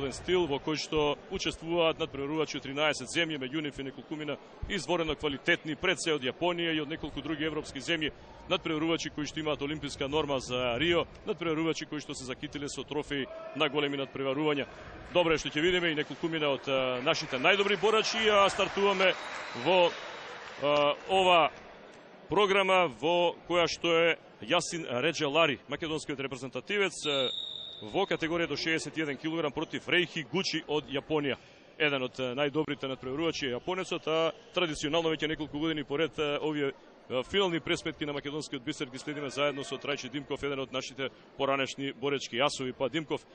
медународен стил во кој што учествуваат надпреварувачи од 13 земји, меѓу нив и неколкумина изворено квалитетни пред се од Јапонија и од неколку други европски земји, надпреварувачи кои што имаат олимписка норма за Рио, надпреварувачи кои што се закитиле со трофеи на големи надпреварувања. Добро е што ќе видиме и неколкумина од нашите најдобри борачи, а стартуваме во ова програма во која што е Јасин Реџелари, македонскиот репрезентативец во категорија до 61 кг против Рейхи Гучи од Јапонија. Еден од најдобрите надпреварувачи е јапонецот, а традиционално веќе неколку години поред овие финални пресметки на македонскиот бисер ги следиме заедно со Трајче Димков, еден од нашите поранешни боречки јасови. Па Димков,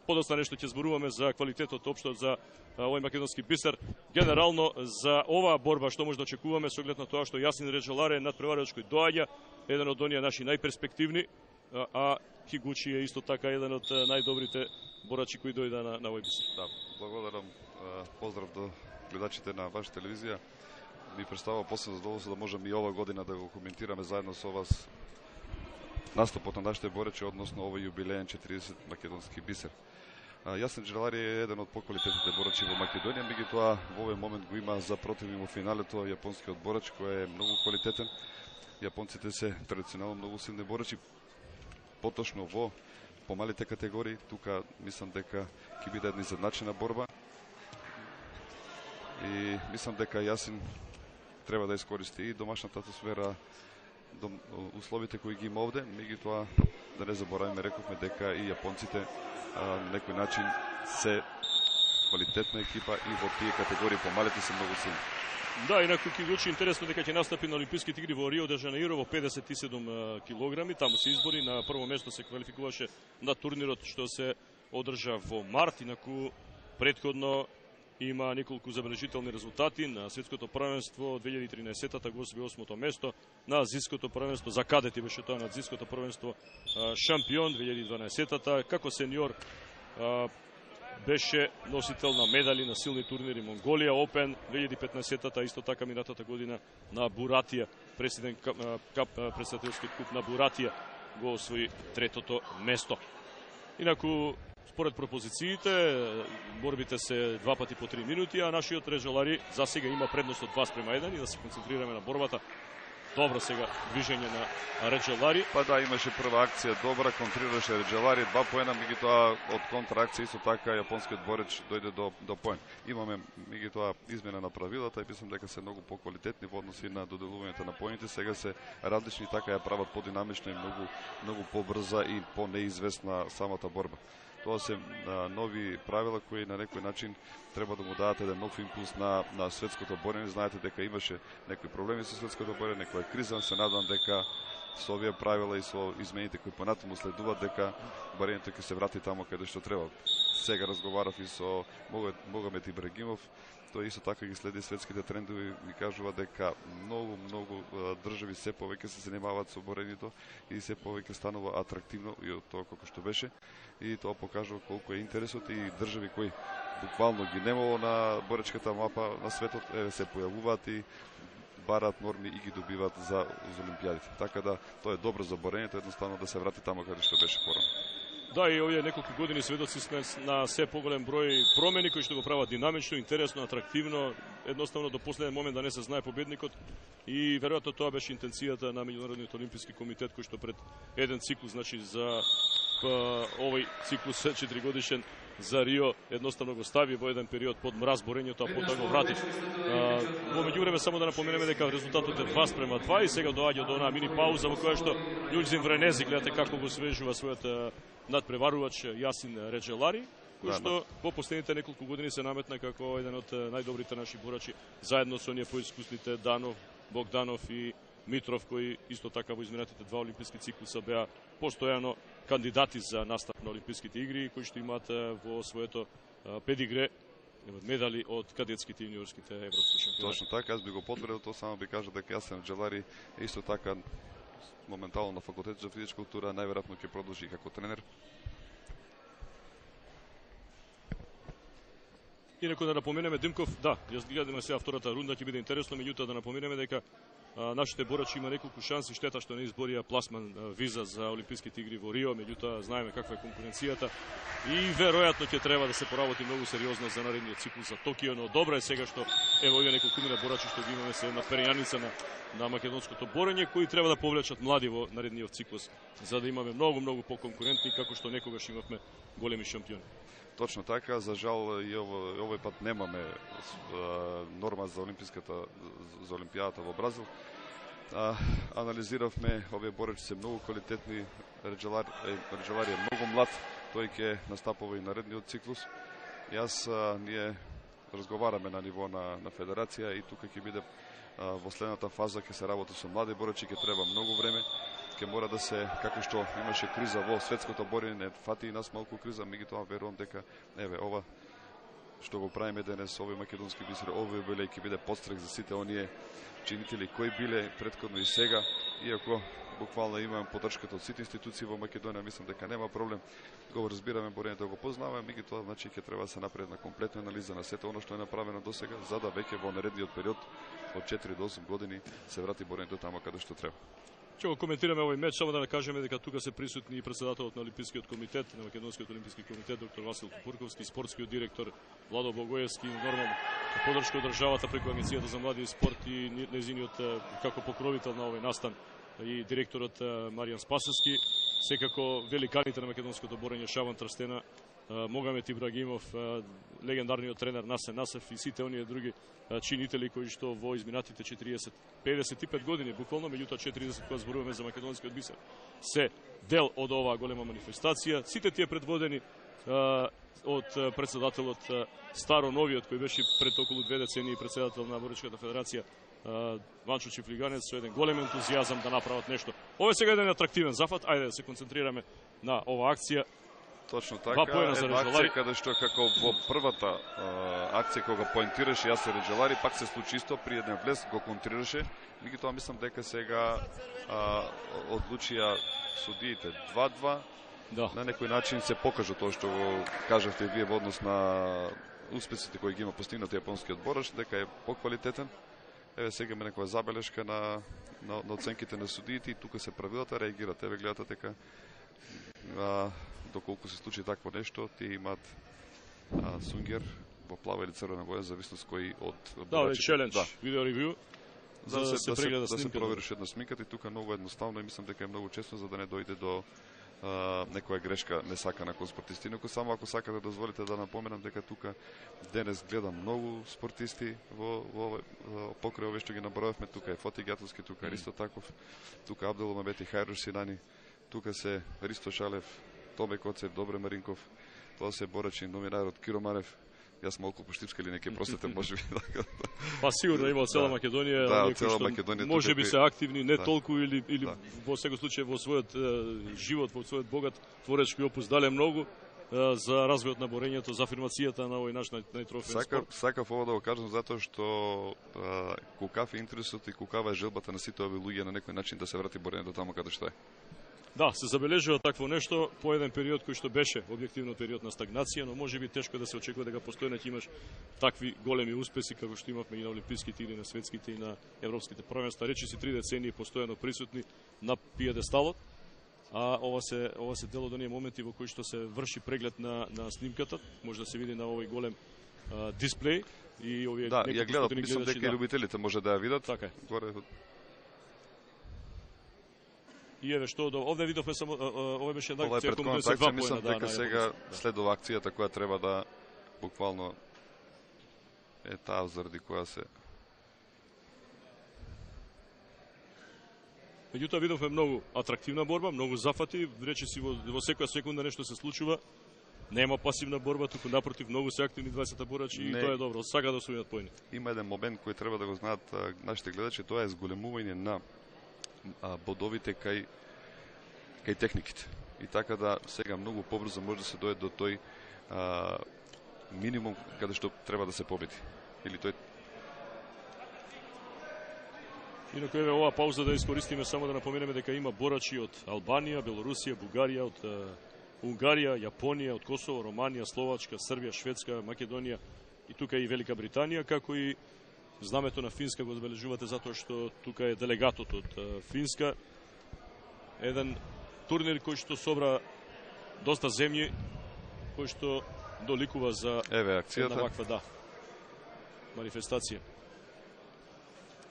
подоста нешто ќе зборуваме за квалитетот општо за овој македонски бисер. Генерално за оваа борба што може да очекуваме со оглед на тоа што Јасин Реџелари е надпреварувач кој доаѓа, еден од оние наши најперспективни, а Хигучи е исто така еден од најдобрите борачи кои дојда на овој бисер. Да, благодарам. Поздрав до гледачите на вашата телевизија. Ми представува посебно задоволство да можеме и ова година да го коментираме заедно со вас настапот на нашите борачи, односно овој јубилеен 40 македонски бисер. Јасин Реџелари е еден од поквалитетните борачи во Македонија, меѓутоа во овој момент го има за противник во финалето јапонскиот борач кој е многу квалитетен. Јапонците се традиционално многу силни борачи, поточно во помалите категории. Тука мислам дека ќе биде една изедначена борба и мислам дека Јасин треба да искористи и домашната атмосфера, условите кои ги има овде, меѓутоа да не забораваме, рековме дека и јапонците на некој начин се квалитетна екипа и во тие категории помалите се многу силни. Да, инаку Хигучи интересно дека ќе настапи на Олимписките игри во Рио де Жанеиро во 57 килограми. Таму се избори, на прво место се квалификуваше на турнирот што се одржа во март, инаку претходно има неколку забележителни резултати на светското првенство 2013-та го освои 8-то место, на азиското првенство за кадети беше тоа, на азиското првенство шампион 2012-та, како сениор беше носител на медали на силни турнири Монголија Опен 2015-та, исто така минатата година на Буратија, председателскиот куп на Буратија го освои третото место. Инаку според пропозициите, борбите се 2 пати по 3 минути, а нашиот Реџелари за сега има предност од 2:1 и да се концентрираме на борбата. Добро сега движење на Реџелари. Па да, имаше прва акција добра, контрираше Реџелари 2:1, меѓутоа од контраакција исто така јапонскиот бореч дојде до поен. Имаме меѓутоа измена на правилата и мислам дека се многу поквалитетни во односи на доделувањето на поените. Сега се различни, така ја прават подинамична и многу побрза и понеизвестна самата борба. Тоа се нови правила кои на некој начин треба да му дадат еден нов импулс на светското борење. Знаете дека имаше некои проблеми со светското борење, некоја криза. Се надам дека со овие правила и со измените кои понатаму следуваат дека борењето ќе се врати таму каде што треба. Сега разговарав и со Могамед Ибрагимов. Тој исто така ги следи светските трендови и кажува дека многу држави се повеќе се занимаваат со борењето и се повеќе станува атрактивно и од тоа како што беше. И тоа покажува колку е интересот и држави кои буквално ги немало на боречката мапа на светот се појавуваат и бараат норми и ги добиваат за олимпијадите. Така да тоа е добро за борењето, едноставно да се врати таму каде што беше порано. Да, и овие неколку години сведоци сме на се поголем број промени кои што го прават динамично, интересно, атрактивно, едноставно до последен момент да не се знае победникот и веројатно тоа беше интенцијата на Меѓународниот олимписки комитет кој што пред еден циклус, значи за овој циклус 4 годишен за Рио едноставно го стави во еден период под мраз борењето, а потоа го врати. Во меѓувреме само да напоменеме дека резултатот е 2:2 и сега доаѓа до онаа мини пауза во која што Љулјзин Вренези, гледате како го свежува својот надпреварувач Јасин Реџелари, кој што во последните неколку години се наметна како еден од најдобрите наши борачи, заедно со оние поискусните Данов, Богданов и Митров, кои исто така во изминатите 2 олимписки циклуса беа постојано кандидати за настап на олимписките игри, кои што имаат во своето педигре медали од кадетските и јуниорските европски шампионати. Точно така, аз би го потврдил тоа, само би кажал дека Јасин Реџелари исто така моментално на факултет за физичка култура, најверојатно ќе продолжи како тренер. Инаку да напоменеме Димков, да, јас гледаме сега втората рунда, ќе биде интересно, меѓутоа да напоменеме дека Нашите борачи има неколку шанси, штета што не изборија пласман виза за Олимписките игри во Рио, меѓутоа знаеме каква е конкуренцијата и веројатно ќе треба да се поработи многу сериозно за наредниот циклус за Токио, но добро е сега што ево има неколкумина борачи што ги имаме се на перејаница на македонското борење, кои треба да повлечат млади во наредниот циклус, за да имаме многу поконкурентни како што некогаш имавме големи шампиони. Точно така, за жал и овој пат немаме норма за Олимпијадата во Бразил. Анализиравме, овие борачи се многу квалитетни, Реджелари е многу млад, тој ќе настапува и наредниот циклус. Ние разговараме на ниво на федерација и тука ќе биде во следната фаза, ќе се работи со млади борачи, ќе треба многу време. Ќе мора да се, како што имаше криза во светското борење, не фати и нас малку криза, меѓутоа верувам дека ова што го правиме денес, овој македонски бисер, овој юбилеј ќе биде подстрек за сите оние чинители кои биле претходно и сега, иако буквално имаме поддршката од сите институции во Македонија, мислам дека нема проблем. Го разбираме борењето, го познаваме, меѓутоа значи ќе треба да се направи една комплетна анализа на сето оно што е направено досега, за да веќе во наредниот период од 4 до 8 години се врати борењето тамо каде што треба. Ќе го коментираме овој меч, само да кажеме дека тука се присутни и председателот на Олимпискиот комитет, на Македонскиот олимписки комитет, доктор Васил Купурковски, спортскиот директор Владо Богоевски, нормално поддршка од државата преку Агенцијата за млади и спорт и нејзиниот како покровител на овој настан и директорот Маријан Спасовски, секако великаните на македонското борење Шаван Трстена, Могамет Ибрагимов, легендарниот тренер Насен Насев и сите оние други чинители кои што во изминатите 55 години, буквално меѓутоа 40 кога зборуваме за македонскиот бисер, се дел од оваа голема манифестација. Сите тие предводени од председателот Старо Новиот, кој беше пред околу 2 децении председател на Боричката федерација, Ванчо Чифлиганец, со еден голем ентузијазам да направат нешто. Ова е сега еден атрактивен зафат, ајде да се концентрираме на оваа акција. Точно така, една акција каде што како во првата акција кога поентираше Јасе Реджелари, пак се случи исто, при еден влез го контрираше, меѓутоа мислам дека сега одлучија судиите 2-2, да. На некој начин се покажа тоа што го кажавте вие во однос на успесите кои ги има постигнат јапонскиот борач, дека е поквалитетен. Еве сега има некоја забелешка на оценките на судиите и тука се правилата реагираат. Еве гледате дека доколку се случи такво нешто, тие имаат сунгер во плава или црвена боја, зависност кој од борачите. Челендж, видео ревју. Да се провериш една снимката и тука многу едноставно и мислам дека е многу често за да не дојде до некоја грешка несакана кон спортисти. Инаку само ако сакате дозволите да напоменам дека тука денес гледам многу спортисти во покрај овие што ги набројавме. Тука е Фоти Гјатовски, тука е Ристо Таков, тука Абделумабети Хајруш Синани, тука се Ристо Шалев, Томе Коцев, Добре Маринков, тоа се борачи номинарот Киро Марев. Јас малку поштипска или неке простете, можеби. Па сигурно има цела Македонија, да, цела Македонија, можеби се активни, не толку или во секој случај во својот живот, во својот богат творечки опус дале многу за развојот на борењето, за афирмацијата на овој наш најтрофеен спорт. Сакав ова да го кажам затоа што кукав е интересот и кукава е желбата на сите овие луѓе на некој начин да се врати борењето тамо каде што е. Да, се забележува такво нешто по еден период кој што беше објективно период на стагнација, но можеби тешко да се очекува дека постојано ќе имаш такви големи успеси како што имавме и на олимписките или на светските и на европските првенства. Речи си 3 децении постојано присутни на пиедесталот, а ова се дел од оние моменти во кои што се врши преглед на снимката, може да се види на овој голем дисплеј и овие ја гледат, мислам дека и љубителите може да ја видат. Така е. Горе. И еве што овде видовме само ова беше една акција која се 2 поена, мислам дека сега следува акцијата која треба да буквално е таа заради која се. Меѓутоа видовме многу атрактивна борба, многу зафати, речиси во секоја секунда нешто се случува. Нема пасивна борба, туку напротив многу се активни 20 борачи и тоа е добро. Сака да освојат поени. Има еден момент кој треба да го знаат нашите гледачи, тоа е зголемување на бодовите кај техниките. И така да сега многу побрзо може да се дојде до тој минимум каде што треба да се победи. Или тој. Инаку еве оваа пауза да искористиме само да напоменеме дека има борачи од Албанија, Белорусија, Бугарија, од Унгарија, Јапонија, од Косово, Романија, Словачка, Србија, Шведска, Македонија и тука и Велика Британија, како и Знамето на Финска го забележувате затоа што тука е делегатот од Финска. Еден турнир кој што собра доста земји, кој што доликува за Еве акцијата. една ваква манифестација.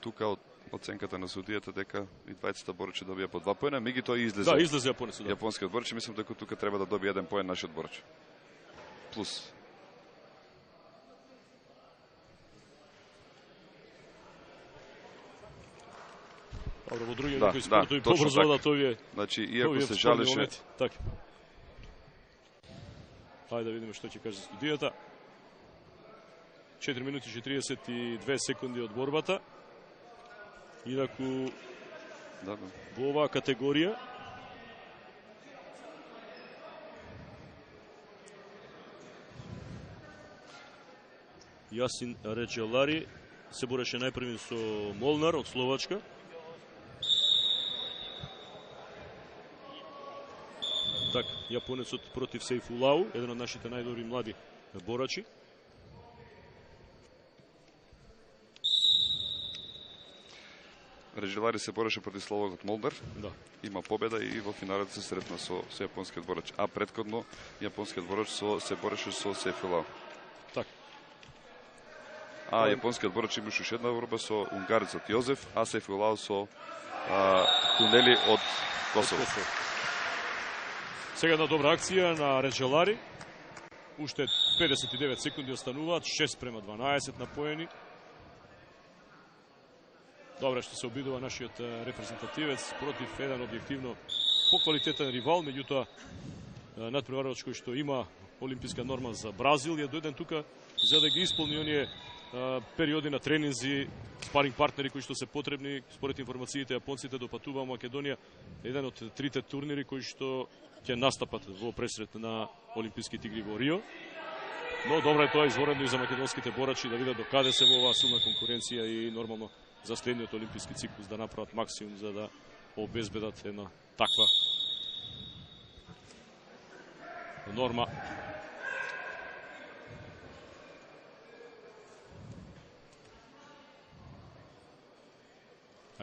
Тука од оценката на судијата дека и двајцата борачи добија по 2 поена, меѓутоа излезе. Да, излезе јапонецот. Да. Јапонскиот борач, мислам дека тука треба да добие 1 поен нашиот борач. Плюс. Добро, во други Да, некои спортови точно побрзо така. одат овие. Значи, иако се спорни жалеше, моменти. Така. Хајде да видиме што ќе каже студијата. 4 минути 42 секунди од борбата. Инаку да. во оваа категорија Јасин Реджелари се бореше најпрви со Молнар од Словачка. Так, јапонецот против Сейфулау, еден од нашите најдобри млади борачи. Реджелари се бореше против словакот Молдар. Да. Има победа и во финалот се сретна со јапонскиот борач. А претходно јапонскиот борач се бореше со Сейфулау. Так. А јапонскиот борач имаше уште една борба со унгарецот Јозеф, а Сейфулау со Кунели од Косово. Сега една добра акција на Реджелари. Уште 59 секунди остануваат, 6:12 на поени. Добре што се обидува нашиот репрезентативец против еден објективно поквалитетен ривал, меѓутоа надпреварувач кој што има олимписка норма за Бразил е дојден тука за да ги исполни оние периоди на тренинзи, спаринг партнери кои што се потребни. Според информациите, јапонците допатува во Македонија еден од трите турнири кои што ќе настапат во пресрет на Олимписките игри во Рио. Но добро е тоа изворено и за македонските борачи да видат до каде се во оваа силна конкуренција и нормално за следниот олимписки циклус да направат максимум за да обезбедат една таква норма.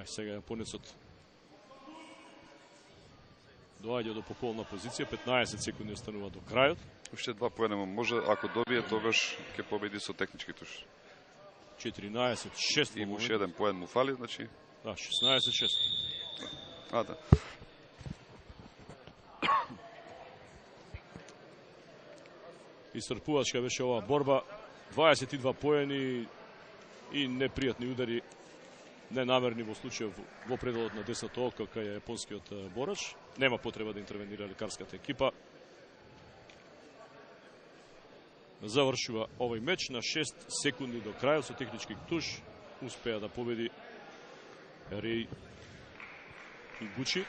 Сега јапонецот доаѓа до пополна позиција, 15 секунди останува до крајот. Уште 2 поена може, ако добие тогаш ќе победи со технички туш. 14-6. Има уште еден поен му фали, значи. Да, 16-6. Да. Исцрпувачка беше оваа борба. 22 поени и непријатни удари, ненамерни во случајов во пределот на десната ока кај јапонскиот борач. Нема потреба да интервенира лекарската екипа. Завршува овој меч на 6 секунди до крајот со технички туш. Успеа да победи Рей Игучи.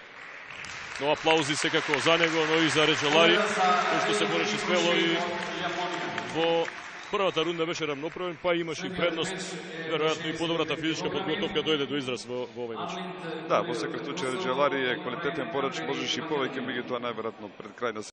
Но аплаузи секако за него, но и за Реджелари, кој што се бореше смело и во првата рунда беше рамноправен, па имаше и предност. Веројатно и подобрата физичка подготовка дојде до израз во овој меч. Да, во секој случај Реджелари е квалитетен борач, можеш и повеќе, меѓутоа најверојатно пред крај на